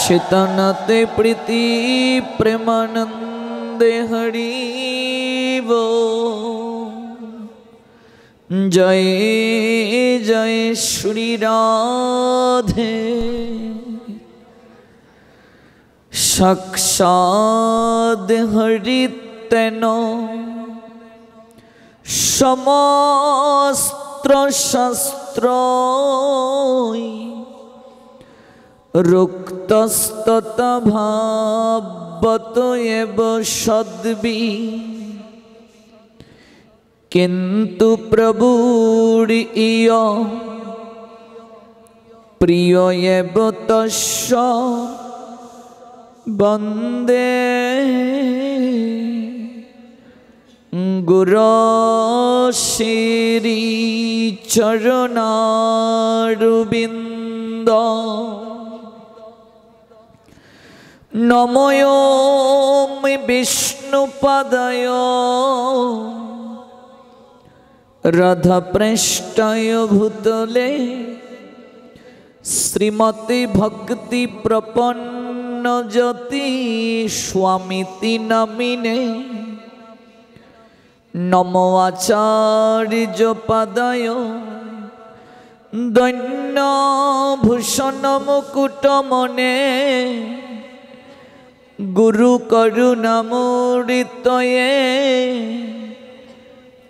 शितनते प्रीति प्रेमानंदे हरि बोल। जय जय श्री राधे। साक्षात् हरि तेनो समस्त्र शास्त्र रुक्तस्तत भावत एव सद्भि किन्तु प्रभुरिय प्रिय एव तस्य वन्दे गुरो श्री चरणारविन्द। नमो विष्णुपदाय राधाप्रेष्ठाय भूतले श्रीमती भक्ति प्रपन्न ज्योति स्वामिति नामिने। नमो आचार्य पदाय दैन्यभूषण मुकुटमने गुरु करुणामूर्तये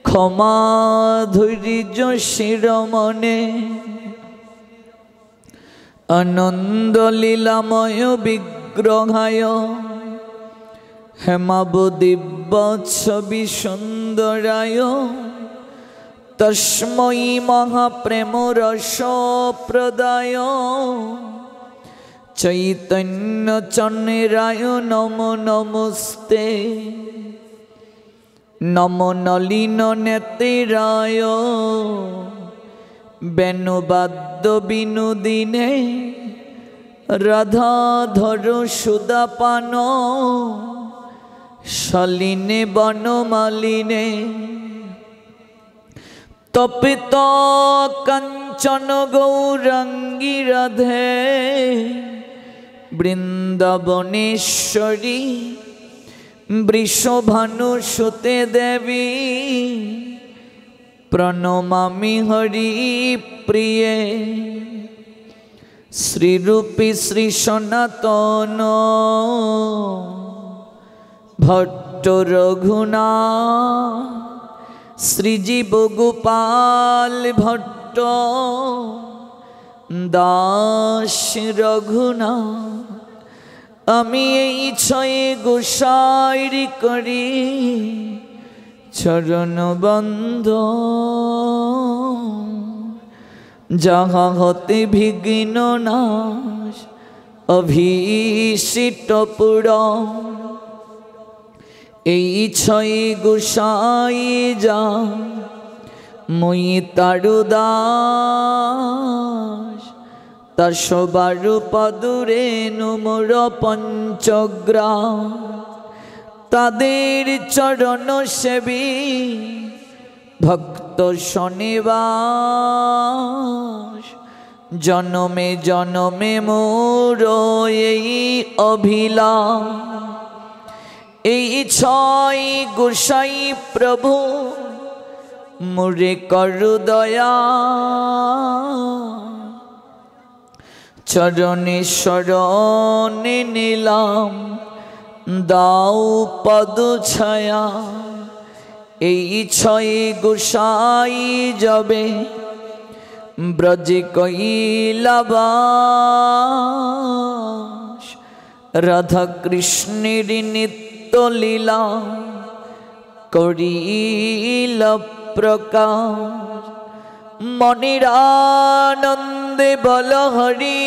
क्षमा धैर्य शिरोमणे। आनंद लीलामय विग्रहाय हेमाबुदिव्यच्छवि सुंदराय तस्मै महाप्रेम रस प्रदाय चैतन्य चन्निराय नमो नमस्ते। नमो नलिन नेतिराय वेणुवाद्य विनोदिने राधाधर सुदापान शालिने वनमालिने। तपित कंचन गौरांगी राधे वृंदावनेश्वरी वृषभानुसुते देवी प्रणमामि हरि प्रिये। श्रीरूपी श्री सनातन भट्ट रघुनाथ श्रीजीव गोपाल भट्ट दास रघुनाथ। आमी এই ছয় গোসাইর করি চরণ বন্ধ যাহা হতে বিঘ্ন নাশ অভিষিষ্ট পুরম। এই ছয় গোসাই যা মই তারু দাস তার সবার পদুরে নুমর পঞ্চগ্রাম। তাদের চরণ সেবী ভক্ত শনিবাস। জনমে জনমে মোর এই অভিলাষ। এই ছয় গোসাই প্রভু মোরে করু দয়া। চরণে শরণে নিলাম দাও পদ ছায়া। এই ছয় গোসাই যাবে ব্রজে কৈলাবাস। রাধা কৃষ্ণের নিত্য লীলা করিল প্রকাশ। মনির আনন্দে বল হরি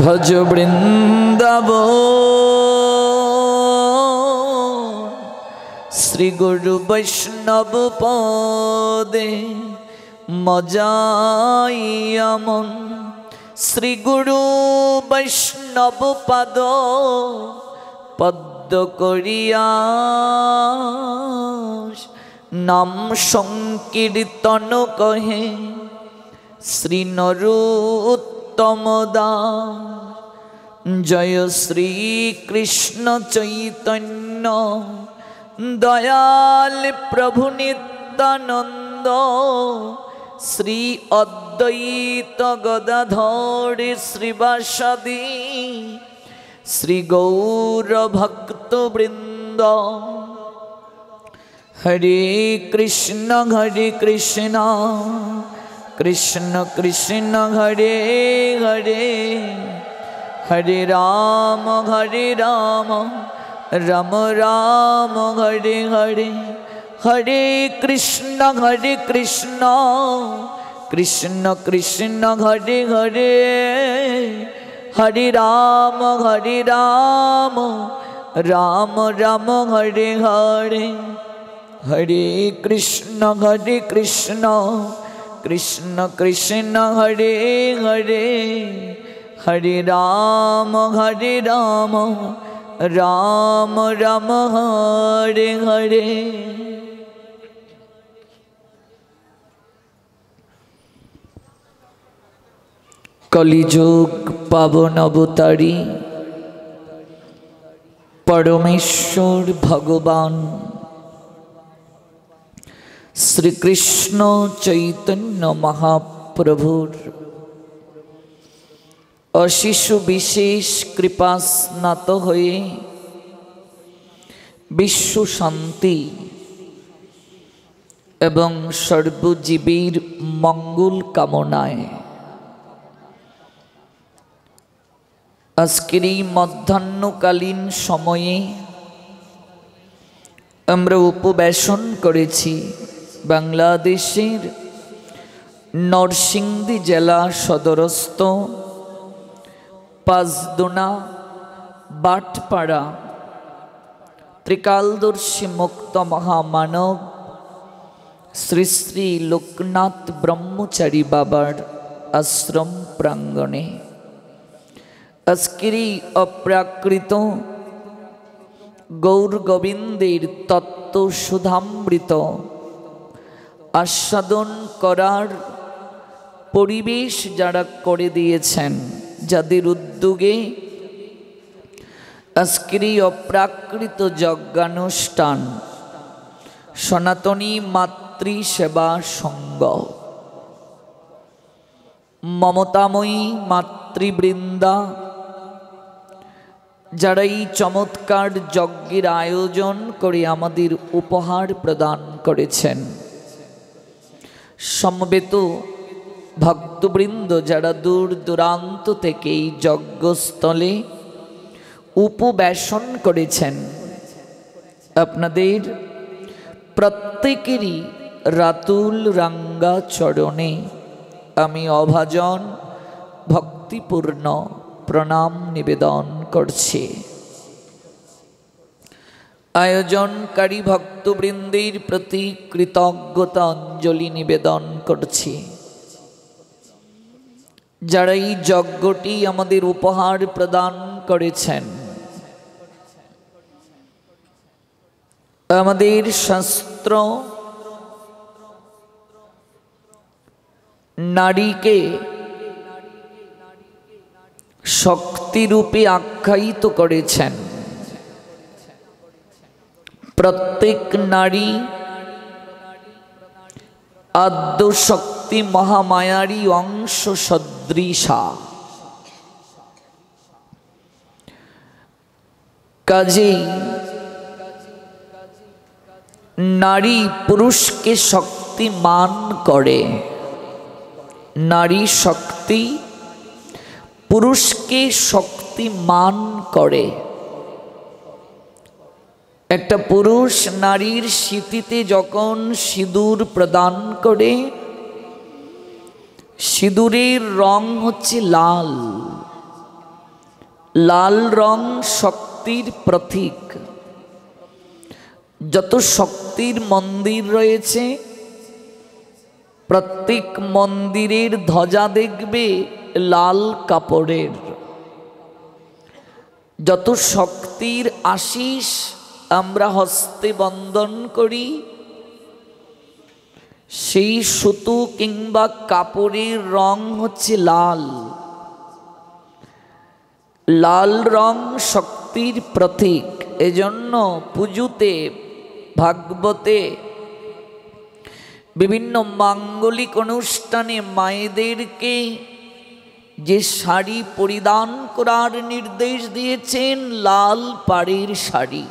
ভজ বৃন্দাবন। শ্রী গুরু বৈষ্ণব পদে মজাই আমন। শ্রী গুরু বৈষ্ণব পদ পদ্ম করিয়া নাম সংকীর্তন কহে শ্রী নরোত্তম দাস। জয় শ্রী কৃষ্ণ চৈতন্য দয়াল প্রভু নিত্যানন্দ, শ্রী অদ্বৈত গদাধর শ্রীবাসাদি শ্রী গৌর ভক্ত বৃন্দ। হরে কৃষ্ণ কৃষ্ণ কৃষ্ণ হরে হরে, হরে রাম রাম রাম হরে হরে। হরে কৃষ্ণ কৃষ্ণ কৃষ্ণ হরে হরে, হরে রাম রাম রাম হরে হরে। হরে কৃষ্ণ কৃষ্ণ কৃষ্ণ হরে হরে, হরে রাম রাম রাম হরে হরে। কলিযুগ পাবন অবতারী পরমেশ্বর ভগবান শ্রীকৃষ্ণ চৈতন্য মহাপ্রভুর অশেষ বিশেষ কৃপা স্নাত হয়ে বিশ্ব শান্তি এবং সর্বজীবীর মঙ্গল কামনায় আজকের এই মধ্যাহ্নকালীন সময়ে আমরা উপবেশন করেছি বাংলাদেশের নরসিংদী জেলা সদরস্থ পাঁচদোনা বাটপাড়া ত্রিকালদর্শী মুক্ত মহামানব শ্রী শ্রী লোকনাথ ব্রহ্মচারী বাবার আশ্রম প্রাঙ্গণে আজকের এই অপ্রাকৃত গৌর গোবিন্দের তত্ত্ব সুধামৃত আস্বাদন করার পরিবেশ যারা করে দিয়েছেন, যাদের উদ্যোগে আজকের এই অপ্রাকৃত যজ্ঞানুষ্ঠান সনাতনী মাতৃ সেবা সংঘ, মমতাময়ী মাতৃবৃন্দা যারা এই চমৎকার যজ্ঞের আয়োজন করে আমাদের উপহার প্রদান করেছেন, সমবেত ভক্তবৃন্দ যারা দূর দূরান্ত থেকে এই যজ্ঞস্থলে উপবেশন করেছেন, আপনাদের প্রত্যেকেরই রাতুল রাঙ্গা চরণে আমি অভাজন ভক্তিপূর্ণ প্রণাম নিবেদন করছি। আয়োজনকারী ভক্তবৃন্দের প্রতি কৃতজ্ঞতা অঞ্জলি নিবেদন করছি, যারা এই যজ্ঞটি আমাদের উপহার প্রদান করেছেন। আমাদের শাস্ত্র নারীকে শক্তিরূপে আখ্যায়িত করেছেন। প্রত্যেক নারী আদ্যশক্তি মহামায়ারই অংশ সদৃশা। কাজেই নারী পুরুষকে শক্তিমান করে, নারী শক্তি পুরুষকে শক্তিমান করে। একটা পুরুষ নারীর সিঁথিতে যখন সিঁদুর প্রদান করে, সিঁদুরের রং হচ্ছে লাল। লাল রং শক্তির প্রতীক। যত শক্তির মন্দির রয়েছে প্রত্যেক মন্দিরের ধ্বজা দেখবে লাল কাপড়ের। যত শক্তির আশিস আমরা হস্তে বন্দন করি সেই সুতো কিংবা কাপড়ের রং হচ্ছে লাল। লাল রং শক্তির প্রতীক। এজন্য পুজোতে, ভাগবতে, বিভিন্ন মাঙ্গলিক অনুষ্ঠানে মায়েদেরকে যে শাড়ি পরিধান করার নির্দেশ দিয়েছেন, লাল পাড়ের শাড়ি,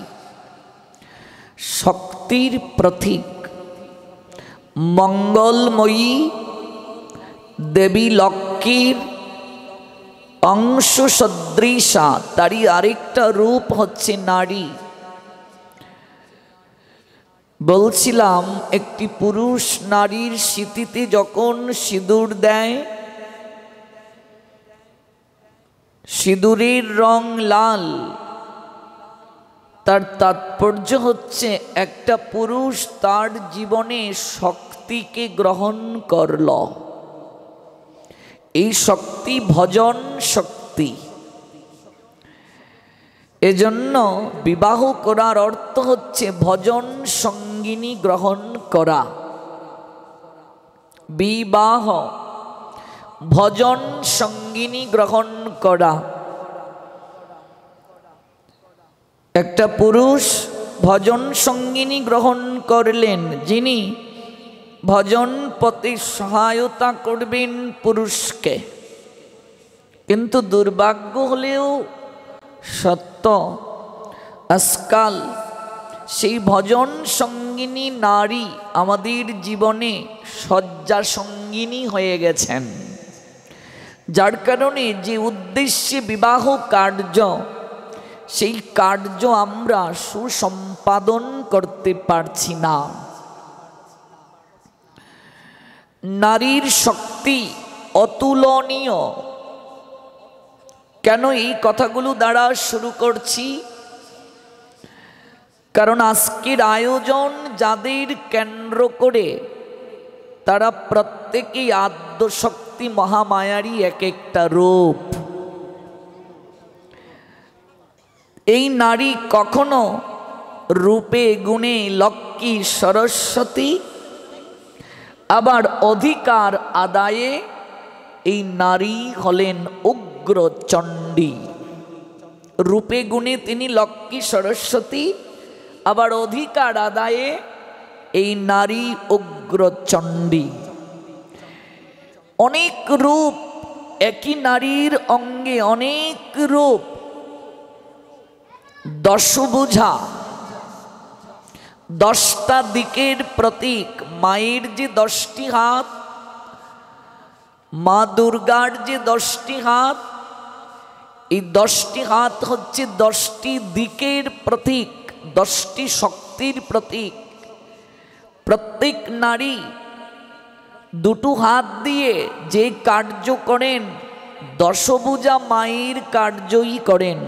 শক্তির প্রতীক। মঙ্গলময়ী দেবী লক্ষ্মীর অংশ সদৃশা, তারই আরেকটা রূপ হচ্ছে নারী। বলছিলাম, একটি পুরুষ নারীর সিঁথিতে যখন সিঁদুর দেয়, সিঁদুরের রং লাল। তার তাৎপর্য হচ্ছে একটা পুরুষ তার জীবনে শক্তিকে গ্রহণ করল। এই শক্তি ভজন শক্তি। এজন্য বিবাহ করার অর্থ হচ্ছে ভজন সঙ্গিনী গ্রহণ করা। বিবাহ ভজন সঙ্গিনী গ্রহণ করা। একটা পুরুষ ভজন সঙ্গিনী গ্রহণ করলেন, যিনি ভজন পথে সহায়তা করবেন পুরুষকে। কিন্তু দুর্ভাগ্য হলেও সত্য, আজকাল সেই ভজন সঙ্গিনী নারী আমাদের জীবনে শয্যা সঙ্গিনী হয়ে গেছেন, যার কারণে যে উদ্দেশ্যে বিবাহ কার্য, সেই কার্য আমরা সুসম্পাদন করতে পারছি না। নারীর শক্তি অতুলনীয়। কেন এই কথাগুলো দ্বারা শুরু করছি? কারণ আজকের আয়োজন যাদের কেন্দ্র করে, তারা প্রত্যেকেই আদ্যশক্তি মহামায়ারই এক একটা রূপ। এই নারী কখনো রূপে গুণে লক্ষ্মী সরস্বতী, আবার অধিকার আদায়ে এই নারী হলেন উগ্র চণ্ডী। রূপে গুণে তিনি লক্ষ্মী সরস্বতী, আবার অধিকার আদায়ে এই নারী উগ্র চণ্ডী। অনেক রূপ, একই নারীর অঙ্গে অনেক রূপ। দশভুজা, 10টা দিকের প্রতীক। মায়ের যে 10টি হাত, মা দুর্গার যে 10টি হাত, এই 10টি হাত হচ্ছে 10টি দিকের প্রতীক, 10টি শক্তির প্রতীক। প্রত্যেক নারী দুটো হাত দিয়ে যে কার্য করেন, দশভুজা মায়ের কার্যই করেন।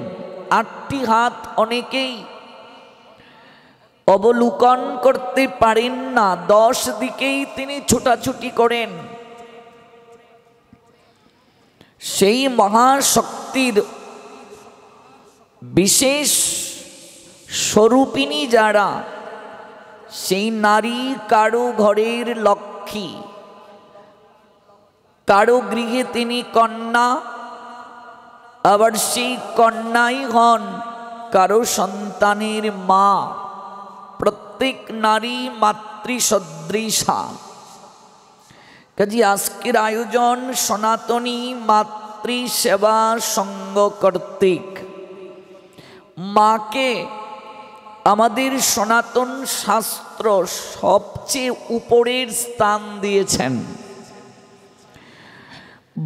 8টি হাত অনেকেই অবলোকন করতে পারেন না, 10 দিকেই তিনি ছোটাছুটি করেন। সেই মহাশক্তির বিশেষ স্বরূপিণী যারা, সেই নারী কারো ঘরের লক্ষ্মী, কারো গৃহে তিনি কন্যা, আবার সেই কন্যাই হন কারো সন্তানের মা। প্রত্যেক নারী মাতৃসদৃশা। কাজে আজকের আয়োজন সনাতনী মাতৃসেবা সংঘ কর্তৃক মাকে আমাদের সনাতন শাস্ত্র সবচেয়ে উপরের স্থান দিয়েছেন।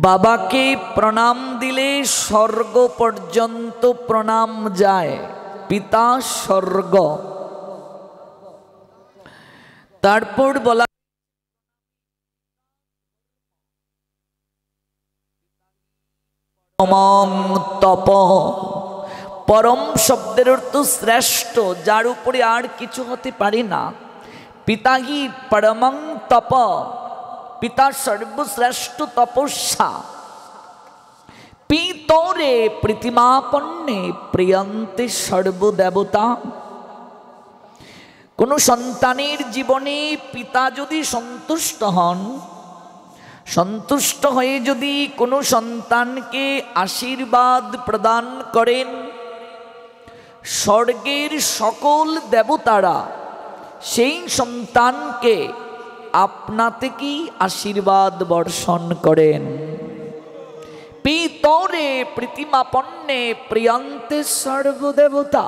বাবাকে প্রণাম দিলে স্বর্গ পর্যন্ত প্রণাম যায়। পিতা স্বর্গ। তারপর বলা তপ। পরম শব্দের অর্থ শ্রেষ্ঠ, যার উপরে আর কিছু হতে পারে না। পিতাহি পরমং তপ, পিতা সর্বশ্রেষ্ঠ তপস্যা। পিতরে প্রীতিমাপন্নে প্রিয়ন্তে সর্বদেবতা। কোনো সন্তানের জীবনে পিতা যদি সন্তুষ্ট হন, সন্তুষ্ট হয়ে যদি কোনো সন্তানকে আশীর্বাদ প্রদান করেন, স্বর্গের সকল দেবতারা সেই সন্তানকে আপনা থেকেই আশীর্বাদ বর্ষণ করেন। পিতরে প্রীতিমাপন্নে প্রিয়ন্তে সর্বদেবতা।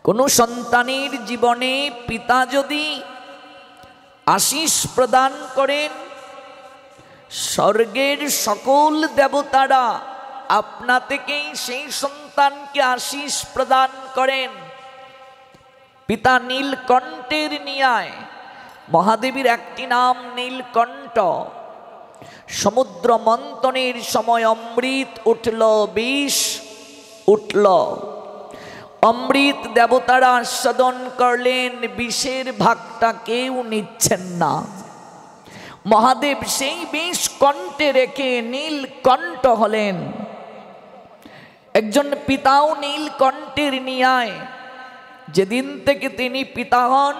কোনো সন্তানের জীবনে পিতা যদি আশীষ প্রদান করেন, স্বর্গের সকল দেবতারা আপনা থেকেই সেই সন্তানকে আশীষ প্রদান করেন। পিতা নীলকণ্ঠের ন্যায়, মহাদেবীর একটি নাম নীলকণ্ঠ। সমুদ্র মন্থনের সময় অমৃত উঠল, বিষ উঠল। অমৃত দেবতারা আস্বাদন করলেন, বিষের ভাগটা কেউ নিচ্ছেন না। মহাদেব সেই বিষ কণ্ঠে রেখে নীলকণ্ঠ হলেন। একজন পিতাও নীলকণ্ঠের ন্যায় যেদিন থেকে তিনি পিতা হন,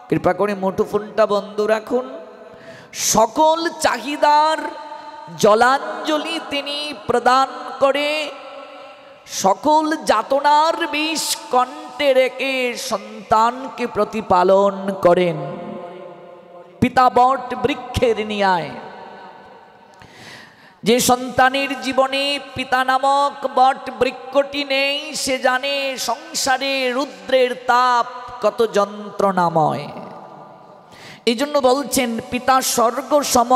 কৃপা করে মুঠোফোনটা বন্ধ রাখুন, সকল চাহিদার জলাঞ্জলি তিনি প্রদান করে সকল যাতনার বিষ কণ্ঠে রেখে সন্তানকে প্রতিপালন করেন। পিতা বট বৃক্ষের ন্যায়। যে সন্তানের জীবনে পিতা নামক বট বৃক্ষটি নেই, সে জানে সংসারে রুদ্রের তাপ কত যন্ত্রণাময়। এই জন্য বলছেন পিতা স্বর্গ সম,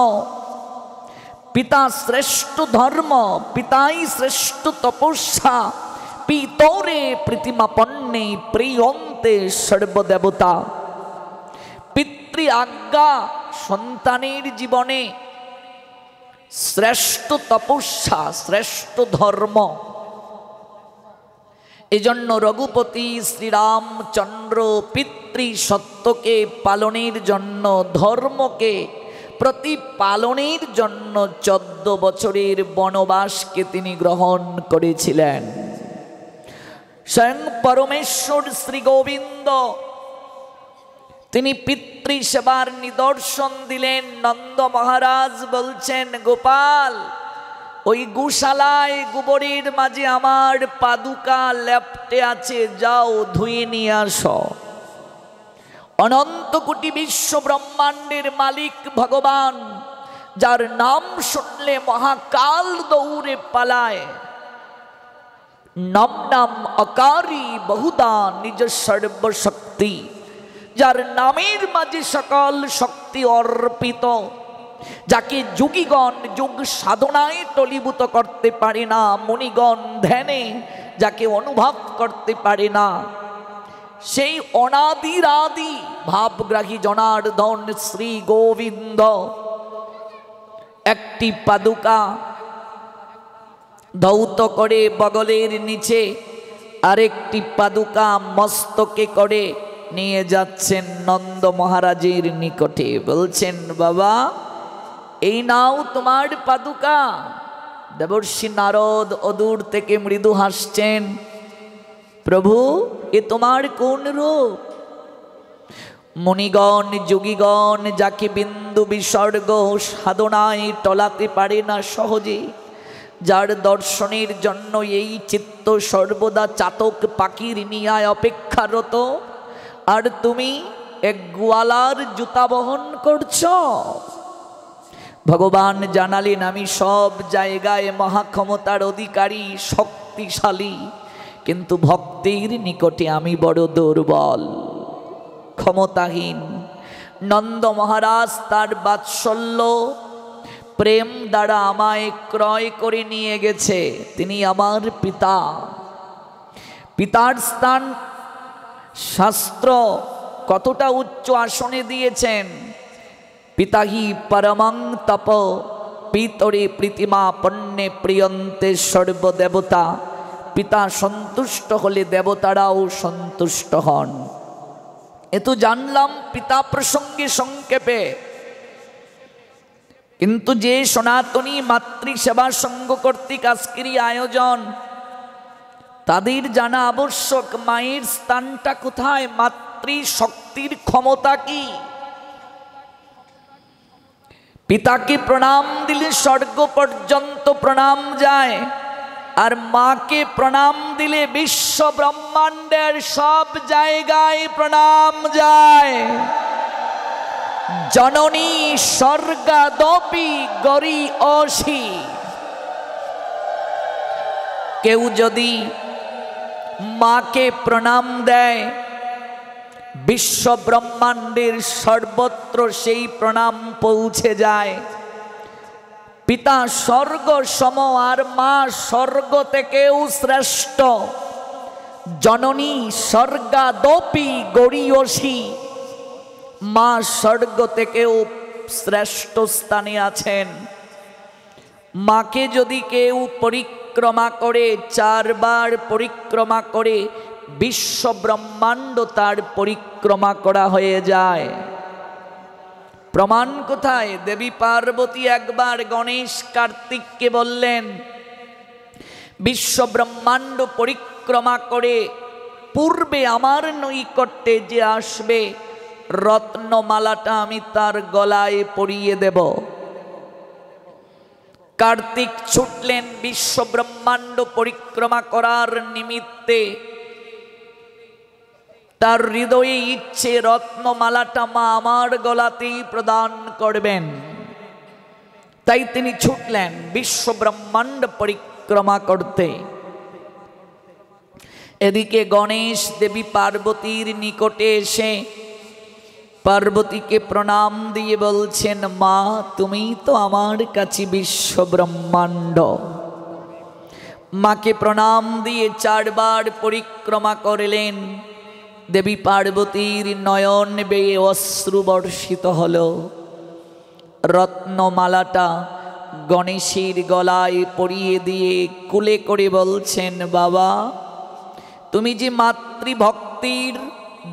পিতা শ্রেষ্ঠ ধর্ম, পিতাই শ্রেষ্ঠ তপস্যা, পিতরে প্রীতিমাপন্নে প্রিয়ন্তে সর্বদেবতা। পিতৃ আজ্ঞা সন্তানের জীবনে শ্রেষ্ঠ তপস্যা, শ্রেষ্ঠ ধর্ম। এজন্য রঘুপতি শ্রীরামচন্দ্র পিতৃ সত্যকে পালনের জন্য, ধর্মকে প্রতিপালনের জন্য 14 বছরের বনবাসকে তিনি গ্রহণ করেছিলেন। স্বয়ং পরমেশ্বর শ্রী গোবিন্দ তিনি পিতৃ সেবার নিদর্শন দিলেন। নন্দ মহারাজ বলছেন, গোপাল, ওই গোশালায় গোবরের মাঝে আমার পাদুকা লেপ্টে আছে, যাও ধুয়ে নিয়ে আসো। অনন্ত কোটি বিশ্ব ব্রহ্মাণ্ডের মালিক ভগবান, যার নাম শুনলে মহাকাল দৌড়ে পালায়, নাম নাম অকারী বহুদা নিজ সর্বশক্তি, যার নামের মাঝে সকল শক্তি অর্পিত, যাকে যোগীগণ যোগ সাধনায় টলীভূত করতে পারে না, মুনিগণ ধ্যানে যাকে অনুভব করতে পারে না, সেই অনাদির আদি ভাবগ্রাহী জনার্দন শ্রী গোবিন্দ একটি পাদুকা ধৌত করে বগলের নিচে, আরেকটি পাদুকা মস্তকে করে নিয়ে যাচ্ছেন নন্দ মহারাজের নিকটে। বলছেন, বাবা, এই নাও তোমার পাদুকা। দেবর্ষি নারদ অদূর থেকে মৃদু হাসছেন, প্রভু, এ তোমার কোন রূপ? মুনিগণ যোগীগণ যাকে বিন্দু বিসর্গ সাধনায় টলাতে পারে না সহজে, যার দর্শনের জন্য এই চিত্ত সর্বদা চাতক পাখির নিয়ায় অপেক্ষারত, আর তুমি এক গোয়ালার জুতা বহন করছ। ভগবান জানালেন, আমি সব জায়গায় মহাক্ষমতার অধিকারী, শক্তিশালী, কিন্তু ভক্তির নিকটে আমি বড় দুর্বল, ক্ষমতাহীন। নন্দ মহারাজ তার বাৎসল্য প্রেম দ্বারা আমায় ক্রয় করে নিয়ে গেছে। তিনি আমার পিতা। পিতার স্থান শাস্ত্র কতটা উচ্চ আসনে দিয়েছেন। পিতাহি পরমং তপ পিতরে প্রীতিমা পণ্যে প্রিয়ন্তে সর্বদেবতা। পিতা সন্তুষ্ট হলে দেবতারাও সন্তুষ্ট হন। এ তো জানলাম পিতা প্রসঙ্গে সংক্ষেপে, কিন্তু যে সনাতনী মাতৃসেবা সংঘ কর্তৃক আজকের আয়োজন, তাদের জানা আবশ্যক মায়ের স্থানটা কোথায়, মাতৃশক্তির ক্ষমতা কি। পিতাকে প্রণাম দিলে স্বর্গ পর্যন্ত প্রণাম যায়, আর মাকে প্রণাম দিলে বিশ্ব ব্রহ্মাণ্ডের সব জায়গায় প্রণাম যায়। জননী স্বর্গাদপি গরি অসি। কেউ যদি মাকে প্রণাম দেয়, বিশ্ব ব্রহ্মাণ্ডের সর্বত্র সেই প্রণাম পৌঁছে যায়। পিতা স্বর্গ সম আর মা স্বর্গ থেকেও শ্রেষ্ঠ। জননী স্বর্গাদপি গরীয়সী, মা স্বর্গ থেকেও শ্রেষ্ঠ স্থানে আছেন। মাকে যদি কেউ পরিক্রমা করে, 4 বার পরিক্রমা করে, বিশ্ব ব্রহ্মাণ্ড তার পরিক্রমা করা হয়ে যায়। প্রমাণ কোথায়? দেবী পার্বতী একবার গণেশ কার্তিককে বললেন, বিশ্ব ব্রহ্মাণ্ড পরিক্রমা করে পূর্বে আমার নৈকট্যে যে আসবে, রত্নমালাটা আমি তার গলায় পরিয়ে দেব। কার্তিক ছুটলেন বিশ্ব ব্রহ্মাণ্ড পরিক্রমা করার নিমিত্তে। তার হৃদয়ে ইচ্ছে রত্নমালাটা মা আমার গলাতেই প্রদান করবেন। তাই তিনি ছুটলেন বিশ্ব ব্রহ্মাণ্ড পরিক্রমা করতে। এদিকে গণেশ দেবী পার্বতীর নিকটে এসে পার্বতীকে প্রণাম দিয়ে বলছেন, মা তুমি তো আমার কাছে বিশ্ব ব্রহ্মাণ্ড। মাকে প্রণাম দিয়ে 4 বার পরিক্রমা করলেন। দেবী পার্বতীর নয়ন বেয়ে অশ্রু বর্ষিত হল। রত্নমালাটা গণেশের গলায় পরিয়ে দিয়ে কুলে করে বলছেন, বাবা তুমি যে মাতৃভক্তির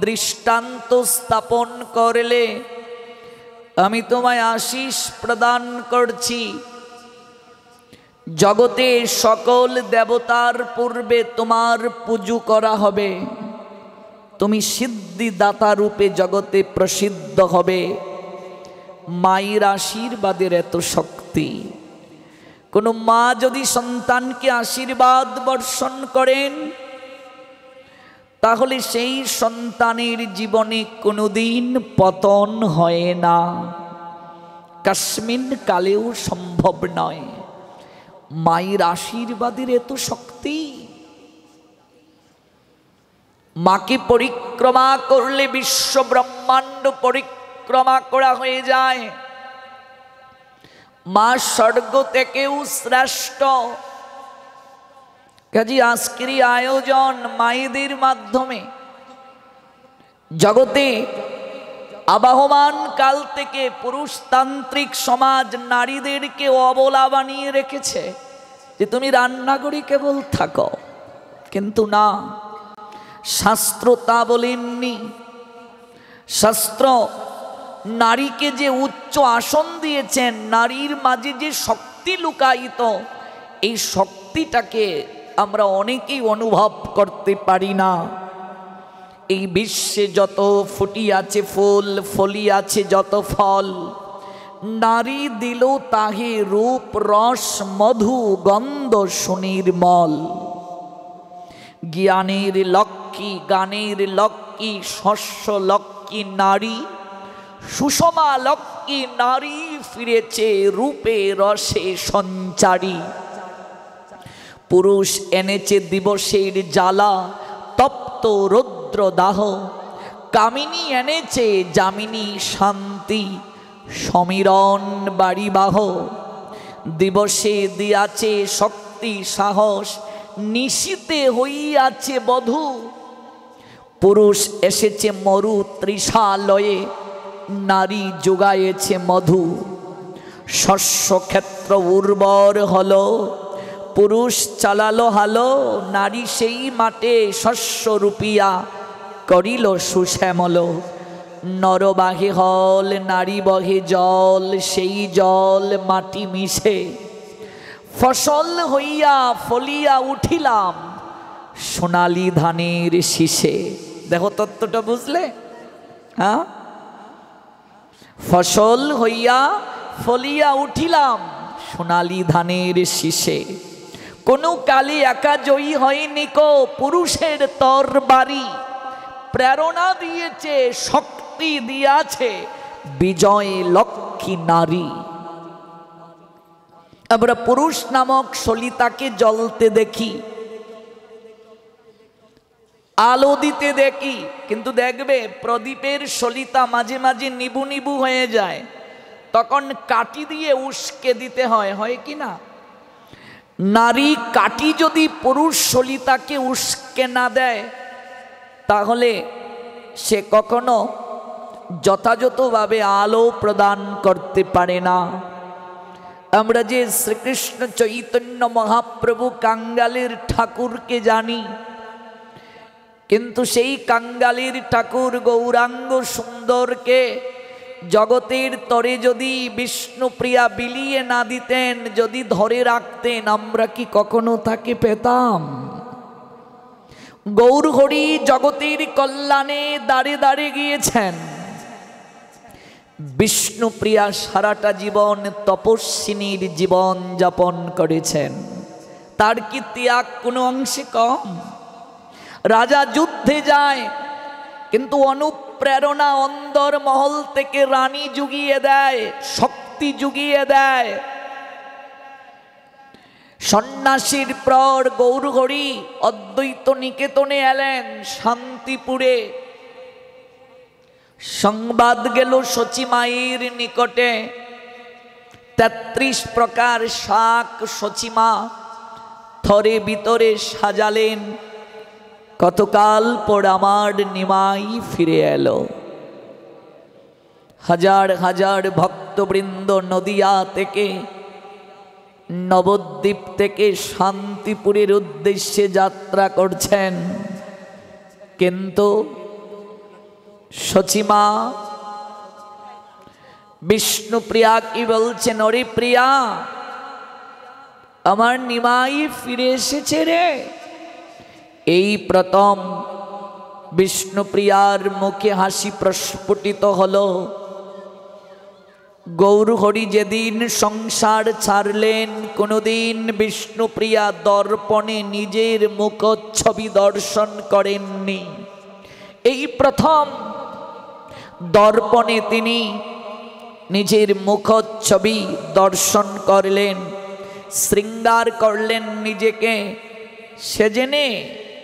দৃষ্টান্ত স্থাপন করলে, আমি তোমায় আশীষ প্রদান করছি। জগতে সকল দেবতার পূর্বে তোমার পুজো করা হবে। তুমি সিদ্ধিদাতা রূপে জগতে প্রসিদ্ধ হবে। মায়ের আশীর্বাদের এত শক্তি। কোনো মা যদি সন্তানকে আশীর্বাদ বর্ষণ করেন, তাহলে সেই সন্তানের জীবনে কোনোদিন পতন হয় না, কাশ্মীর কালেও সম্ভব নয়। মায়ের আশীর্বাদের এত শক্তি। মাকে পরিক্রমা করলে বিশ্ব ব্রহ্মাণ্ড পরিক্রমা করা হয়ে যায়। মা স্বর্গ থেকেও শ্রেষ্ঠ। কাজী আজকের আয়োজন মায়েদের মাধ্যমে জগতে আবাহমান কাল থেকে পুরুষতান্ত্রিক সমাজ নারীদেরকে অবলা বানিয়ে রেখেছে যে তুমি রান্নাঘরে কেবল থাকো। কিন্তু না, শাস্ত্র তা বলেননি। শাস্ত্র নারীকে যে উচ্চ আসন দিয়েছেন, নারীর মাঝে যে শক্তি লুকায়িত, এই শক্তিটাকে আমরা অনেকেই অনুভব করতে পারি না। এই বিশ্বে যত ফুটি আছে ফুল, ফলি আছে যত ফল, নারী দিল তাহে রূপ রস মধু গন্ধ সুনির্মল। জ্ঞানের লক্ষ্মী, গানের লক্ষ্মী, শস্য লক্ষ্মী নারী, সুষমা লক্ষ্মী নারী ফিরেছে রূপে রসে সঞ্চারী। পুরুষ এনেছে দিবসের জ্বালা, তপ্ত রৌদ্র দাহ, কামিনী এনেছে যামিনী শান্তি, সমীরণ বাড়িবাহ। দিবসে দিয়াছে শক্তি সাহস, নিশীতে হইয়াছে বধূ। পুরুষ এসেছে মরু তৃষালয়ে, নারী যোগায়েছে মধু। শস্য ক্ষেত্র উর্বর হলো, পুরুষ চালালো হালো, নারী সেই মাঠে শস্য রূপিয়া করিল সুশ্যামল। নরবাহে হল, নারী বহে জল, সেই জল মাটি মিশে ফসল হইয়া ফলিয়া উঠিলাম। সোনালি ধানের শীষে। দেখো তত্ত্বটা বুঝলে? হ্যাঁ, ফসল হইয়া ফলিয়া উঠিলাম সোনালি ধানের শীষে। কোনো কালে একা জয়ী হয়নি কো পুরুষের তরবারি, প্রেরণা দিয়েছে শক্তি দিয়াছে বিজয় লক্ষ্মী নারী। আমরা পুরুষ নামক সলিতাকে জ্বলতে দেখি, আলো দিতে দেখি, কিন্তু দেখবে প্রদীপের সলিতা মাঝে মাঝে নিবু নিবু হয়ে যায়, তখন কাঠি দিয়ে উস্কে দিতে হয়, হয় কি না? নারী কাঠি যদি পুরুষ সলিতাকে উস্কে না দেয় তাহলে সে কখনো যথাযথভাবে আলো প্রদান করতে পারে না। আমরা যে শ্রীকৃষ্ণ চৈতন্য মহাপ্রভু কাঙ্গালের ঠাকুরকে জানি, কিন্তু সেই কাঙ্গালের ঠাকুর গৌরাঙ্গ সুন্দরকে জগতের তরে যদি বিষ্ণুপ্রিয়া বিলিয়ে না দিতেন, যদি ধরে রাখতেন, আমরা কি কখনো তাকে পেতাম? গৌরহরি জগতের কল্যাণে দাঁড়ে দাঁড়ে গিয়েছেন, বিষ্ণুপ্রিয়া সারাটা জীবন তপস্বিনীর জীবন যাপন করেছেন। তার কি ত্যাগ কোনো অংশে কম? রাজা যুদ্ধে যায়, কিন্তু অনুপ্রেরণা অন্দর মহল থেকে রানী জুগিয়ে দেয়, শক্তি জুগিয়ে দেয়। সন্ন্যাসীর পর গৌরহরি অদ্বৈত নিকেতনে এলেন, শান্তিপুরে। সংবাদ গেল সচিমায়ের নিকটে, 33 প্রকার শাক সচিমা থরে ভিতরে সাজালেন। কতকাল পর আমার নিমাই ফিরে এলো। হাজার হাজার ভক্তবৃন্দ নদিয়া থেকে, নবদ্বীপ থেকে শান্তিপুরের উদ্দেশ্যে যাত্রা করছেন, কিন্তু সচিমা বিষ্ণুপ্রিয়া কি বলছেন? ওরে প্রিয়া, আমার নিমাই ফিরে এসেছে রে। এই প্রথম বিষ্ণুপ্রিয়ার মুখে হাসি প্রস্ফুটিত হলো। গৌরহরি যেদিন সংসার ছাড়লেন, কোনোদিন বিষ্ণুপ্রিয়া দর্পণে নিজের মুখচ্ছবি দর্শন করেননি। এই প্রথম দর্পণে তিনি নিজের মুখচ্ছবি দর্শন করলেন, শৃঙ্গার করলেন নিজেকে সেজেনে।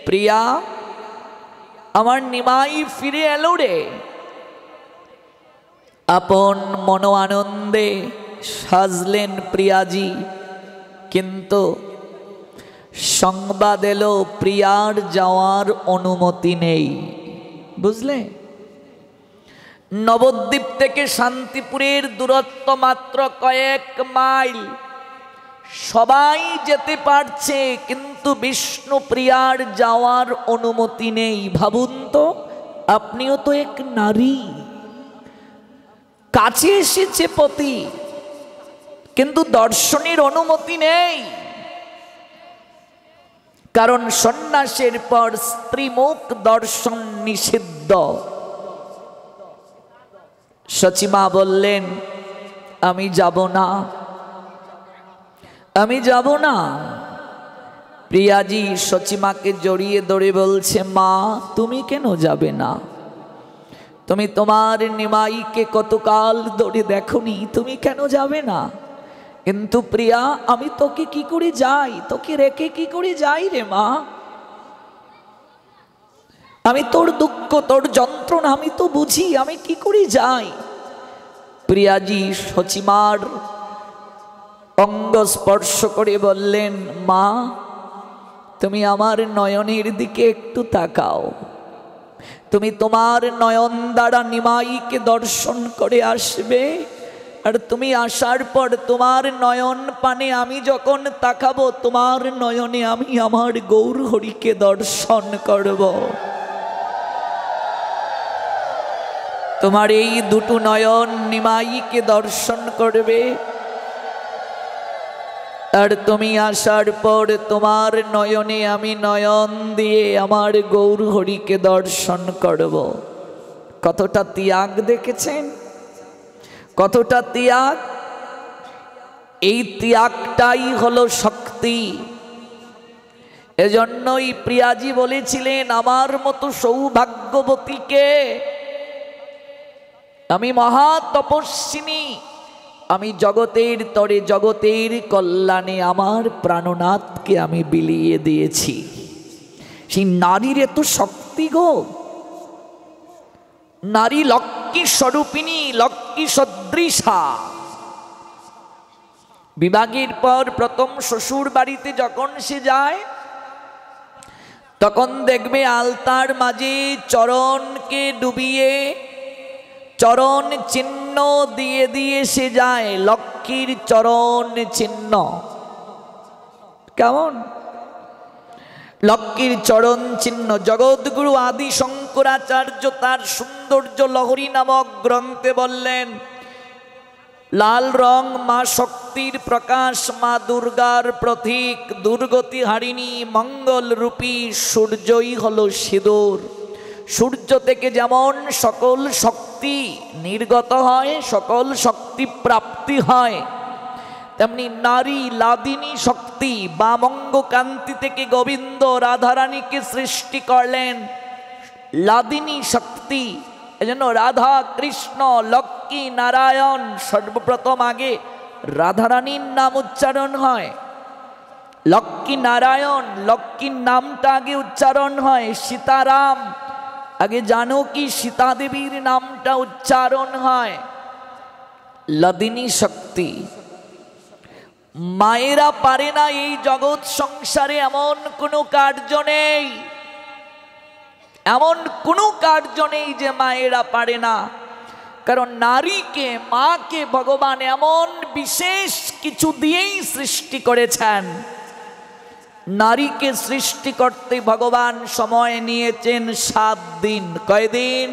প্রিয়া, আমার নিমাই ফিরে এলো রে। আপন মনো আনন্দে সাজলেন প্রিয়াজি, কিন্তু সংবাদ এলো প্রিয়ার যাওয়ার অনুমতি নেই। বুঝলে? নবদ্বীপ থেকে শান্তিপুরের দূরত্ব মাত্র কয়েক মাইল, সবাই যেতে পারছে, কিন্তু বিষ্ণুপ্রিয়ার যাওয়ার অনুমতি নেই। ভাবুন তো, আপনিও তো এক নারী, কাছে এসেছে পতি, কিন্তু দর্শনের অনুমতি নেই। কারণ সন্ন্যাসের পর স্ত্রীমুখ দর্শন নিষিদ্ধ। সচিমা বললেন, আমি যাব না, আমি যাব না। প্রিয়াজি সচিমাকে জড়িয়ে ধরে বলছে, মা তুমি কেন যাবে না? তুমি তোমার নিমাইকে কতকাল ধরে দেখনি, তুমি কেন যাবে না? কিন্তু প্রিয়া, আমি তোকে কি করে যাই, তোকে রেখে কি করে যাই রে মা? আমি তোর দুঃখ, তোর যন্ত্রণা আমি তো বুঝি, আমি কি করে যাই? প্রিয়াজি সচিমার অঙ্গ স্পর্শ করে বললেন, মা তুমি আমার নয়নের দিকে একটু তাকাও। তুমি তোমার নয়ন দ্বারা নিমাইকে দর্শন করে আসবে, আর তুমি আসার পর তোমার নয়ন পানে আমি যখন তাকাবো, তোমার নয়নে আমি আমার গৌরহরিকে দর্শন করব। তোমার এই দুটো নয়ন নিমাইকে দর্শন করবে, আর তুমি আসার পর তোমার নয়নে আমি নয়ন দিয়ে আমার গৌর হরিকে দর্শন করব। কতটা ত্যাগ দেখেছেন, কতটা ত্যাগ। এই ত্যাগটাই হলো শক্তি। এজন্যই প্রিয়াজি বলেছিলেন, আমার মতো সৌভাগ্যবতীকে, আমি মহা তপস্বিনী, আমি জগতের তরে জগতের কল্যাণে আমার প্রাণনাথকে আমি বিলিয়ে দিয়েছি। সেই নারীর এত শক্তি গো। নারী লক্ষ্মী স্বরূপিণী, লক্ষ্মী সদৃশা। বিবাহের পর প্রথম শ্বশুর বাড়িতে যখন সে যায়, তখন দেখবে আলতার মাঝে চরণকে ডুবিয়ে চরণ চিহ্ন দিয়ে দিয়ে সে যায়। লক্ষ্মীর চরণ চিহ্ন কেমন? লক্ষ্মীর চরণ চিহ্ন। জগৎগুরু আদি শঙ্করাচার্য তার সৌন্দর্য লহরী নামক গ্রন্থে বললেন, লাল রং মা শক্তির প্রকাশ, মা দুর্গার প্রতীক, দুর্গতি হারিণী মঙ্গল রূপী। সূর্যই হলো সিঁদুর। সূর্য থেকে যেমন সকল শক্তি নির্গত হয়, সকল শক্তি প্রাপ্তি হয়, তেমনি নারী লাদিনী শক্তি। বামঙ্গ কান্তি থেকে গোবিন্দ রাধারানীকে সৃষ্টি করলেন লাদিনী শক্তি। এজন্য রাধা কৃষ্ণ লক্ষ্মী নারায়ণ সর্বপ্রথম আগে রাধারানীর নাম উচ্চারণ হয়। লক্ষ্মী নারায়ণ, লক্ষ্মীর নামটা আগে উচ্চারণ হয়। সীতারাম আগে জানকী সীতা দেবীর নামটা উচ্চারণ হয়। লাদিনী শক্তি। মায়েরা পারে না এই জগৎ সংসারে এমন কোনো কার্য নেই, এমন কোনো কার্য নেই যে মায়েরা পারে না। কারণ নারীকে, মাকে ভগবান এমন বিশেষ কিছু দিয়েই সৃষ্টি করেছেন। নারীকে সৃষ্টি করতে ভগবান সময় নিয়েছেন 7 দিন। কয়দিন?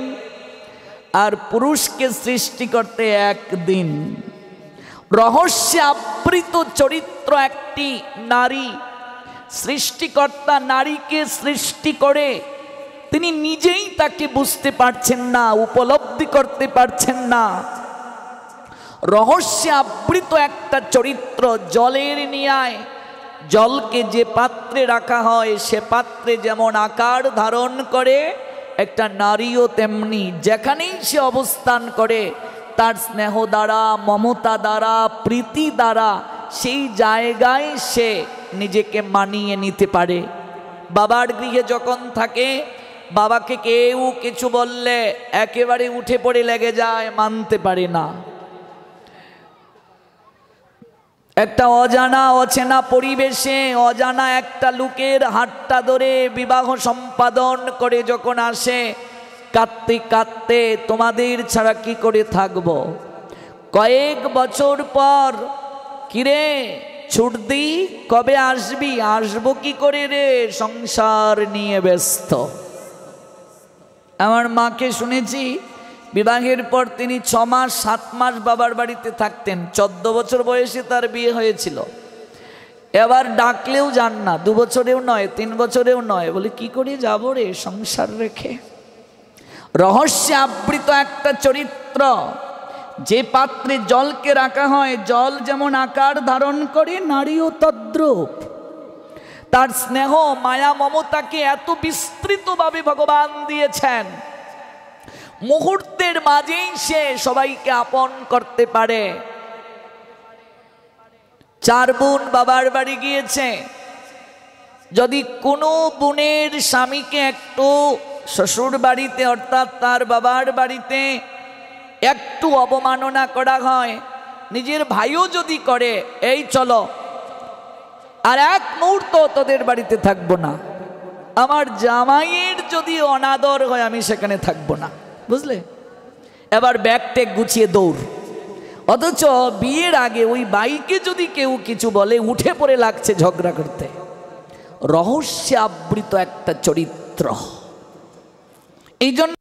আর পুরুষকে সৃষ্টি করতে 1 দিন। রহস্যে আবৃত চরিত্র একটি নারী। সৃষ্টিকর্তা নারীকে সৃষ্টি করে তিনি নিজেই তাকে বুঝতে পারছেন না, উপলব্ধি করতে পারছেন না। রহস্যে আবৃত একটা চরিত্র। জলের ন্যায় জলকে যে পাত্রে রাখা হয়, সে পাত্রে যেমন আকার ধারণ করে, একটা নারীও তেমনি। যেখানেই সে অবস্থান করে, তার স্নেহ দ্বারা, মমতা দ্বারা, প্রীতি দ্বারা সেই জায়গায় সে নিজেকে মানিয়ে নিতে পারে। বাবার গৃহে যখন থাকে, বাবাকে কেউ কিছু বললে একেবারে উঠে পড়ে লেগে যায়, মানতে পারে না। একটা অজানা অচেনা পরিবেশে অজানা একটা লোকের হাতটা ধরে বিবাহ সম্পাদন করে যখন আসে, কাঁদতে কাঁদতে তোমাদের ছাড়া কি করে থাকবো। কয়েক বছর পর, কিরে ছুটদি কবে আসবি? আসবো কি করে রে, সংসার নিয়ে ব্যস্ত। আমার মাকে শুনেছি বিবাহের পর তিনি 6 মাস 7 মাস বাবার বাড়িতে থাকতেন। 14 বছর বয়সে তার বিয়ে হয়েছিল। এবার ডাকলেও যান না, 2 বছরেও নয়, 3 বছরেও নয়। বলে কি করে যাবো রে সংসার রেখে। রহস্যে আবৃত একটা চরিত্র। যে পাত্রে জলকে রাখা হয়, জল যেমন আকার ধারণ করে, নারীও তদ্রূপ। তার স্নেহ মায়া মমতাকে এত বিস্তৃতভাবে ভগবান দিয়েছেন, মুহূর্তের মাঝেই সে সবাইকে আপন করতে পারে। 4 বোন বাবার বাড়ি গিয়েছে। যদি কোনো বোনের স্বামীকে একটু শ্বশুর বাড়িতে অর্থাৎ তার বাবার বাড়িতে একটু অবমাননা করা হয়, নিজের ভাইও যদি করে, এই চলো আর 1 মুহূর্ত তোদের বাড়িতে থাকবো না, আমার জামাইয়ের যদি অনাদর হয় আমি সেখানে থাকবো না, বুঝলে। এবার ব্যাগ ট্যাগ গুছিয়ে দৌড়। অথচ বিয়ের আগে ওই বাইকে যদি কেউ কিছু বলে, উঠে পড়ে লাগছে ঝগড়া করতে। রহস্যে আবৃত একটা চরিত্র। এই জন্য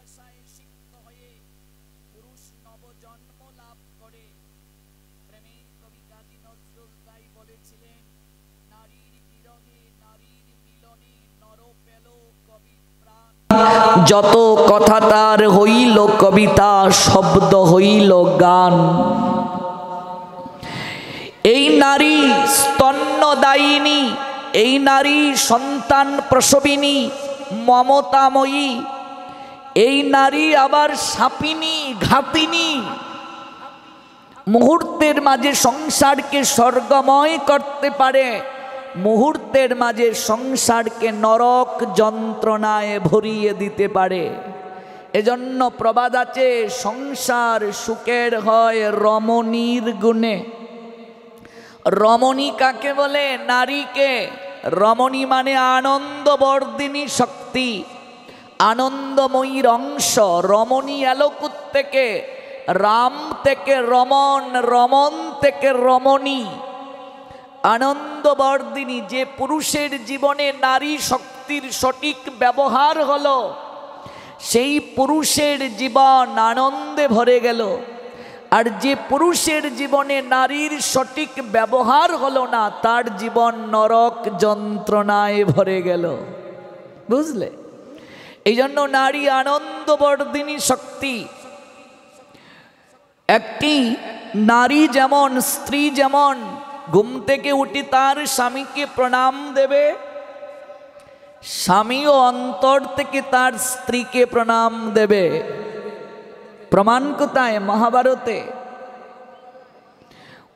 ভাষায় সিক্ত হয়ে পুরুষ নবজন্ম লাভ করে। প্রেমের কবি কাজী নজরুল তাই বলেছিলেন, নারীর বিরহে নারীর মিলনে নর পেল কবি প্রাণ। যত কথা তার হইল কবিতা, শব্দ হইল গান। এই নারী স্তন্যদায়িনী, এই নারী সন্তান প্রসবিনী, মমতাময়ী। এই নারী আবার সাপিনী, ঘাতিনী। মুহূর্তের মাঝে সংসারকে স্বর্গময় করতে পারে, মুহূর্তের মাঝে সংসারকে নরক যন্ত্রণায় ভরিয়ে দিতে পারে। এজন্য প্রবাদ আছে, সংসার সুখের হয় রমণীর গুণে। রমণী কাকে বলে? নারীকে। রমণী মানে আনন্দবর্ধিনী শক্তি, আনন্দময়ীর অংশ। রমণী এলোকুত থেকে, রাম থেকে রমণ, রমণ থেকে রমণী। আনন্দবর্ধিনী। যে পুরুষের জীবনে নারী শক্তির সঠিক ব্যবহার হলো, সেই পুরুষের জীবন আনন্দে ভরে গেল। আর যে পুরুষের জীবনে নারীর সঠিক ব্যবহার হলো না, তার জীবন নরক যন্ত্রণায় ভরে গেল। বুঝলে? এই জন্য নারী আনন্দবর্ধিনী শক্তি। একটি নারী যেমন, স্ত্রী যেমন ঘুম থেকে উঠে তার স্বামীকে প্রণাম দেবে, স্বামীও অন্তর থেকে তার স্ত্রীকে প্রণাম দেবে। প্রমাণ কোথায়? মহাভারতে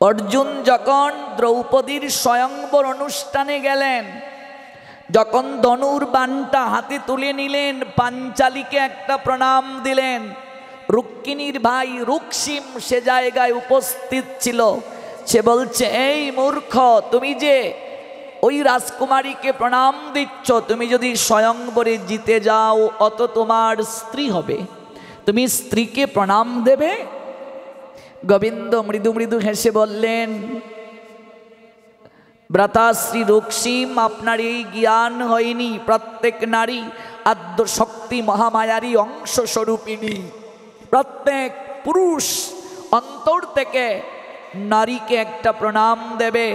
অর্জুন যখন দ্রৌপদীর স্বয়ংবর অনুষ্ঠানে গেলেন, যখন ধনুর বাণটা হাতে তুলে নিলেন, পাঞ্চালীকে একটা প্রণাম দিলেন। রুক্মিণীর ভাই রুক্সিম সে জায়গায় উপস্থিত ছিল। সে বলছে, এই মূর্খ, তুমি যে ওই রাজকুমারীকে প্রণাম দিচ্ছ, তুমি যদি স্বয়ংবরে জিতে যাও অত তোমার স্ত্রী হবে, তুমি স্ত্রীকে প্রণাম দেবে? গোবিন্দ মৃদু মৃদু হেসে বললেন, ভ্রাতাশ্রী রুক্সিম, আপনার এই জ্ঞান হয়নি। প্রত্যেক নারী আদ্য শক্তি মহামায়ারই অংশ স্বরূপিণী। প্রত্যেক পুরুষ অন্তর থেকে নারীকে একটা প্রণাম দেবে।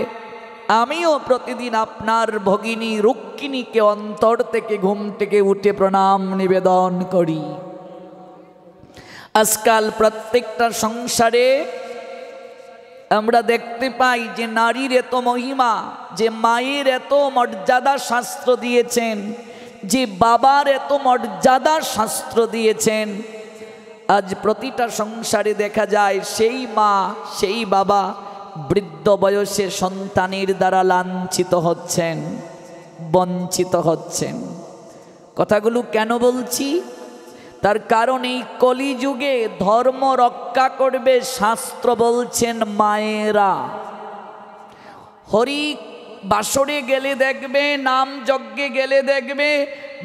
আমিও প্রতিদিন আপনার ভগিনী রুক্মিণীকে অন্তর থেকে ঘুম থেকে উঠে প্রণাম নিবেদন করি। আজকাল প্রত্যেকটা সংসারে আমরা দেখতে পাই যে নারীর এত মহিমা, যে মায়ের এত মর্যাদা শাস্ত্র দিয়েছেন, যে বাবার এত মর্যাদা শাস্ত্র দিয়েছেন। আজ প্রতিটা সংসারে দেখা যায় সেই মা, সেই বাবা বৃদ্ধ বয়সে সন্তানের দ্বারা লাঞ্ছিত হচ্ছেন, বঞ্চিত হচ্ছেন। কথাগুলো কেন বলছি? তার কারণ এই কলিযুগে ধর্ম রক্ষা করবে শাস্ত্র বলছেন মায়েরা। হরি বাসরে গেলে দেখবে, নাম যজ্ঞে গেলে দেখবে,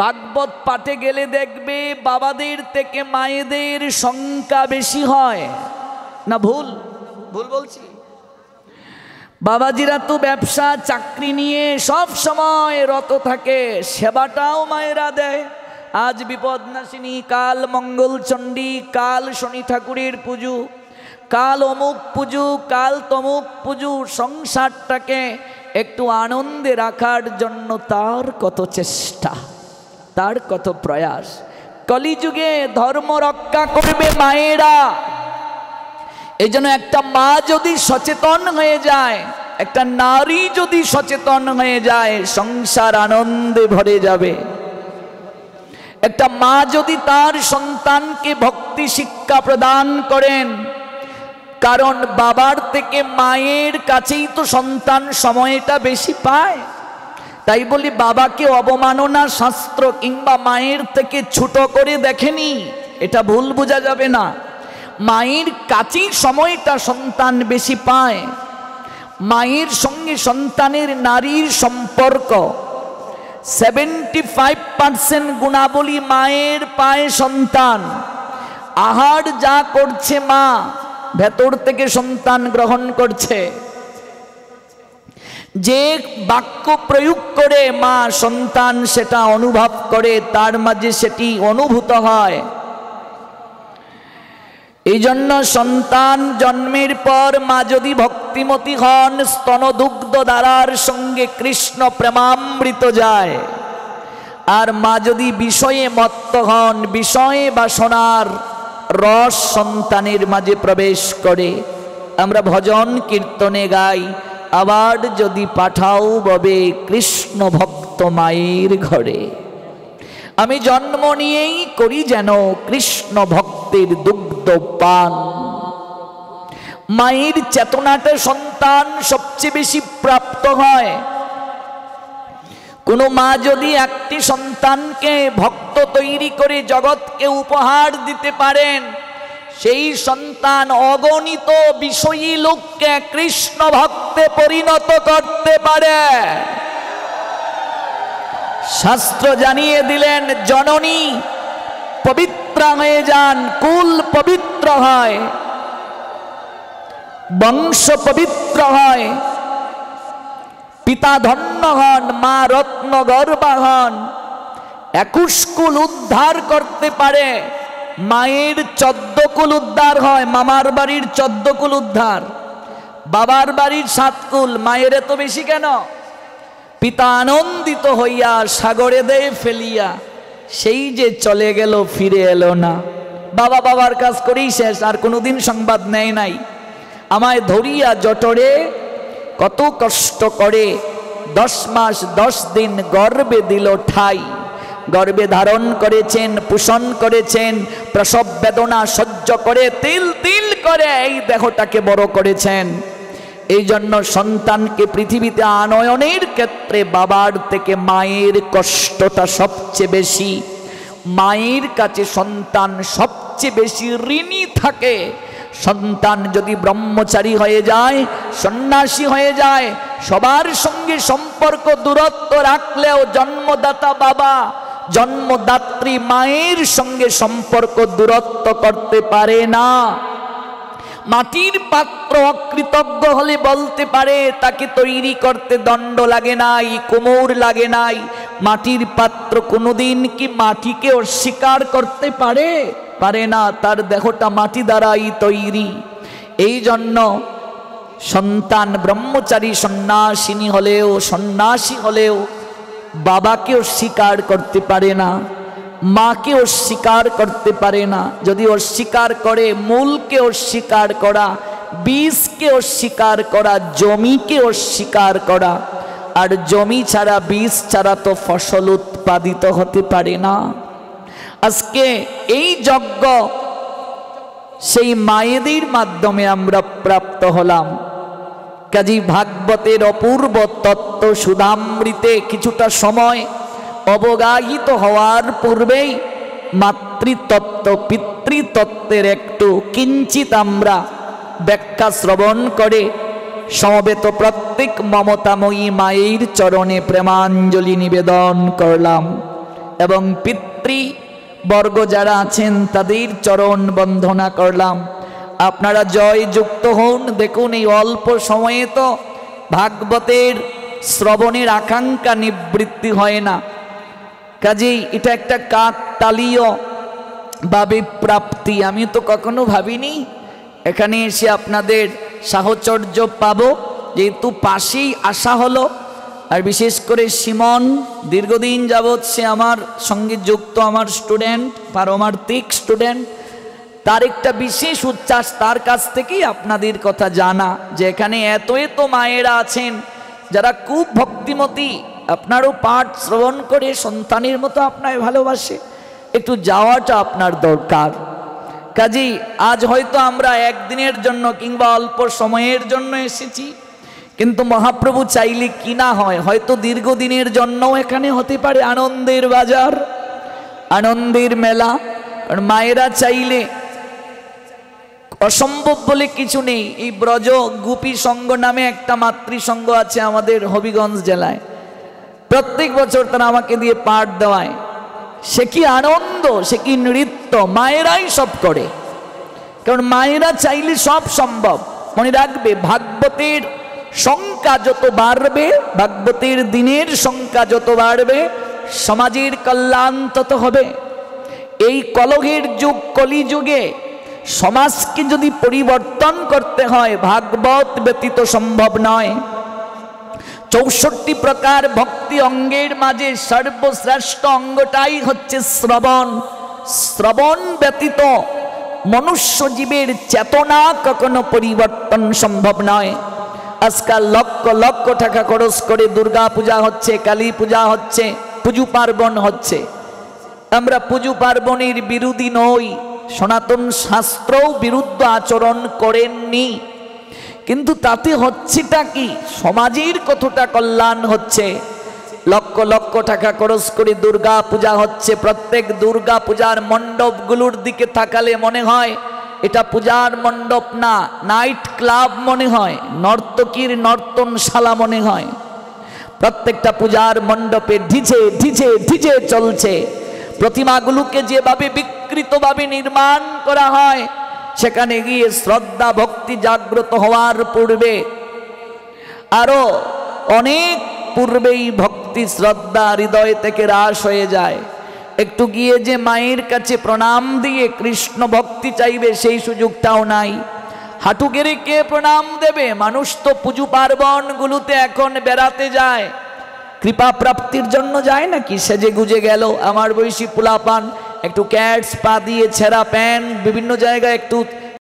ভাগবত পাঠে গেলে দেখবে, বাবাদের থেকে মায়েদের সংখ্যা বেশি হয় না? ভুল ভুল বলছি? বাবাজিরা তো ব্যবসা চাকরি নিয়ে সব সময় রত থাকে, সেবাটাও মায়েরা দেয়। আজ বিপদনাশিনী, কাল মঙ্গলচণ্ডী, কাল শনি ঠাকুরের পুজো, কাল অমুক পুজো, কাল তমুক পুজো। সংসারটাকে একটু আনন্দে রাখার জন্য তার কত চেষ্টা, তার কত প্রয়াস। কলিযুগে ধর্ম রক্ষা করবে মায়েরা। এই জন্য একটা মা যদি সচেতন হয়ে যায়, একটা নারী যদি সচেতন হয়ে যায়, সংসার আনন্দে ভরে যাবে। একটা মা যদি তার সন্তানকে ভক্তি শিক্ষা প্রদান করেন, কারণ বাবার থেকে মায়ের কাছেই তো সন্তান সময়টা বেশি পায়। তাই বলি বাবাকে অবমাননা শাস্ত্র কিংবা মায়ের থেকে ছোট করে দেখেনি, এটা ভুল বোঝা যাবে না। মায়ের কাছেই সময়টা সন্তান বেশি পায়। মায়ের সঙ্গে সন্তানের নারীর সম্পর্ক 75% গুণাবলী মায়ের পায় সন্তান। আহার যা করছে মা, ভেতর থেকে সন্তান গ্রহণ করছে। যে বাক্য প্রয়োগ করে মা, সন্তান সেটা অনুভব করে, তার মাঝে সেটি অনুভূত হয়। এই জন্য সন্তান জন্মের পর মা যদি ভক্তিমতী হন, স্তনদুগ্ধ দ্বারার সঙ্গে কৃষ্ণ প্রেমামৃত যায়। আর মা যদি বিষয়ে মত্ত হন, বিষয়ে বাসনার রস সন্তানের মাঝে প্রবেশ করে। আমরা ভজন কীর্তনে গাই, আবার যদি পাঠাও ববে কৃষ্ণ ভক্ত মায়ের ঘরে। আমি জন্ম নিয়েই করি যেন কৃষ্ণ ভক্তের দুগ্ধ পান। মায়ের চেতনাতে সন্তান সবচেয়ে বেশি প্রাপ্ত হয়। কোনো মা যদি একটি সন্তানকে ভক্ত তৈরি করে জগৎকে উপহার দিতে পারেন, সেই সন্তান অগণিত বিষয়ী লোককে কৃষ্ণ ভক্তে পরিণত করতে পারে। শাস্ত্র জানিয়ে দিলেন, জননী পবিত্র হয়ে যান, কুল পবিত্র হয়, বংশ পবিত্র হয়, পিতা ধন্য হন, মা রত্ন গর্ভা হন। 21 কুল উদ্ধার করতে পারে, মায়ের 14 কুল উদ্ধার হয়। মামার বাড়ির 14 কুল উদ্ধার, বাবার বাড়ির 7 কুল। মায়ের এত বেশি কেন? পিতা আনন্দিত হইয়া সাগরে দেয় ফেলিয়া, সেই যে চলে গেল ফিরে এলো না। বাবা বাবার কাজ করেই শেষ, আর কোনোদিন সংবাদ নেয় নাই। আমায় ধরিয়া জঠরে কত কষ্ট করে 10 মাস 10 দিন গর্ভে দিল ঠাই। গর্ভে ধারণ করেছেন, পোষণ করেছেন, প্রসব বেদনা সহ্য করে তিল তিল করে এই দেহটাকে বড় করেছেন। এই জন্য সন্তানকে পৃথিবীতে আনয়নের ক্ষেত্রে বাবার থেকে মায়ের কষ্টটা সবচেয়ে বেশি। মায়ের কাছে সন্তান সবচেয়ে বেশি ঋণী থাকে। সন্তান যদি ব্রহ্মচারী হয়ে যায়, সন্ন্যাসী হয়ে যায়, সবার সঙ্গে সম্পর্ক দূরত্ব রাখলেও জন্মদাতা বাবা, জন্মদাত্রী মায়ের সঙ্গে সম্পর্ক দূরত্ব করতে পারে না। মাটির পাত্র অকৃতজ্ঞ হলে বলতে পারে তাকে তৈরি করতে দণ্ড লাগে নাই, কোমর লাগে নাই। মাটির পাত্র কোনোদিন কি মাটিকে অস্বীকার করতে পারে? পারে না, তার দেহটা মাটি দ্বারাই তৈরি। এই জন্য সন্তান ব্রহ্মচারী সন্ন্যাসিনী হলেও, সন্ন্যাসী হলেও বাবাকে অস্বীকার করতে পারে না, মাকে অস্বীকার করতে পারে না। যদি অস্বীকার করে, মূলকে অস্বীকার করা, বীজকে অস্বীকার করা, জমিকে অস্বীকার করা। আর জমি ছাড়া, বীজ ছাড়া তো ফসল উৎপাদিত হতে পারে না। আজকে এই যজ্ঞ সেই মায়েদের মাধ্যমে আমরা প্রাপ্ত হলাম। কাজী ভাগবতের অপূর্ব তত্ত্ব সুধামৃতে কিছুটা সময় অবগাহিত হওয়ার পূর্বেই মাতৃতত্ত্ব পিতৃতত্ত্বের একটু কিঞ্চিত আমরা ব্যাখ্যা শ্রবণ করে সমবেত প্রত্যেক মমতাময়ী মায়ের চরণে প্রেমাঞ্জলি নিবেদন করলাম এবং পিতৃবর্গ যারা আছেন তাদের চরণ বন্দনা করলাম। আপনারা জয় যুক্ত হন। দেখুন, এই অল্প সময়ে তো ভাগবতের শ্রবণের আকাঙ্ক্ষা নিবৃত্তি হয় না। কাজেই এটা একটা কাকতালীয় ভাবে প্রাপ্তি। আমি তো কখনো ভাবিনি এখানে এসে আপনাদের সাহচর্য পাবো, যেহেতু পাশেই আসা হলো। আর বিশেষ করে সিমন দীর্ঘদিন যাবৎ সে আমার সঙ্গে যুক্ত, আমার স্টুডেন্ট, পারমার্থিক স্টুডেন্ট। তার একটা বিশেষ উচ্ছ্বাস, তার কাছ থেকেই আপনাদের কথা জানা যে এখানে এত এত মায়েরা আছেন যারা খুব ভক্তিমতী। আপনারও পাঠ শ্রবণ করে সন্তানের মতো আপনায় ভালোবাসে। একটু যাওয়াটা আপনার দরকার। কাজেই আজ হয়তো আমরা একদিনের জন্য কিংবা অল্প সময়ের জন্য এসেছি, কিন্তু মহাপ্রভু চাইলে কি না হয়, হয়তো দীর্ঘদিনের জন্যও এখানে হতে পারে। আনন্দের বাজার, আনন্দের মেলা। আর মায়েরা চাইলে অসম্ভব বলে কিছু নেই। এই ব্রজ গোপী সংঘ নামে একটা মাতৃসংঘ আছে আমাদের হবিগঞ্জ জেলায়। প্রত্যেক বছর তারা আমাকে দিয়ে পাঠ দেওয়ায়। সে কি আনন্দ, সে কি নৃত্য! মায়েরাই সব করে, কারণ মায়েরা চাইলে সব সম্ভব। মনে রাখবে, ভাগবতের সংখ্যা যত বাড়বে, ভাগবতের দিনের সংখ্যা যত বাড়বে, সমাজের কল্যাণ তত হবে। এই কলহের যুগ, কলিযুগে সমাজকে যদি পরিবর্তন করতে হয় ভাগবত ব্যতীত সম্ভব নয়। 64 প্রকার ভক্তি অঙ্গের মাঝে সর্বশ্রেষ্ঠ অঙ্গটাই হচ্ছে শ্রবণ। শ্রবণ ব্যতীত মনুষ্য জীবের চেতনা কখনো পরিবর্তন সম্ভব নয়। আজকাল লক্ষ লক্ষ টাকা খরচ করে দুর্গা পূজা হচ্ছে, কালী পূজা হচ্ছে, পুজো পার্বণ হচ্ছে। আমরা পুজো পার্বণের বিরোধী নই, সনাতন শাস্ত্রও বিরুদ্ধ আচরণ করেননি, কিন্তু তাতে হচ্ছেটা কি, সমাজের কতটা কল্যাণ হচ্ছে? লক্ষ লক্ষ টাকা খরচ করে দুর্গা পূজা হচ্ছে। প্রত্যেক দুর্গা পূজার মণ্ডপগুলোর দিকে তাকালে মনে হয় এটা পূজার মণ্ডপ না, নাইট ক্লাব মনে হয়, নর্তকীর নর্তনশালা মনে হয়। প্রত্যেকটা পূজার মণ্ডপে ডিজে ডিজে ডিজে চলছে। প্রতিমাগুলোকে যেভাবে বিকৃতভাবে নির্মাণ করা হয়, সেখানে গিয়ে শ্রদ্ধা ভক্তি জাগ্রত হওয়ার পূর্বে, আরো অনেক পূর্বেই ভক্তি শ্রদ্ধা হৃদয় থেকে হ্রাস হয়ে যায়। একটু গিয়ে যে মায়ের কাছে প্রণাম দিয়ে কৃষ্ণ ভক্তি চাইবে, সেই সুযোগটাও নাই। হাঁটু গেড়ে কে প্রণাম দেবে? মানুষ তো পুজো পার্বণগুলোতে এখন বেড়াতে যায়, কৃপা প্রাপ্তির জন্য যায় নাকি? সেজে গুজে গেল আমার বয়সী পোলাপান, একটু ক্যাটস পা দিয়ে ছেঁড়া প্যান্ট, বিভিন্ন জায়গায় একটু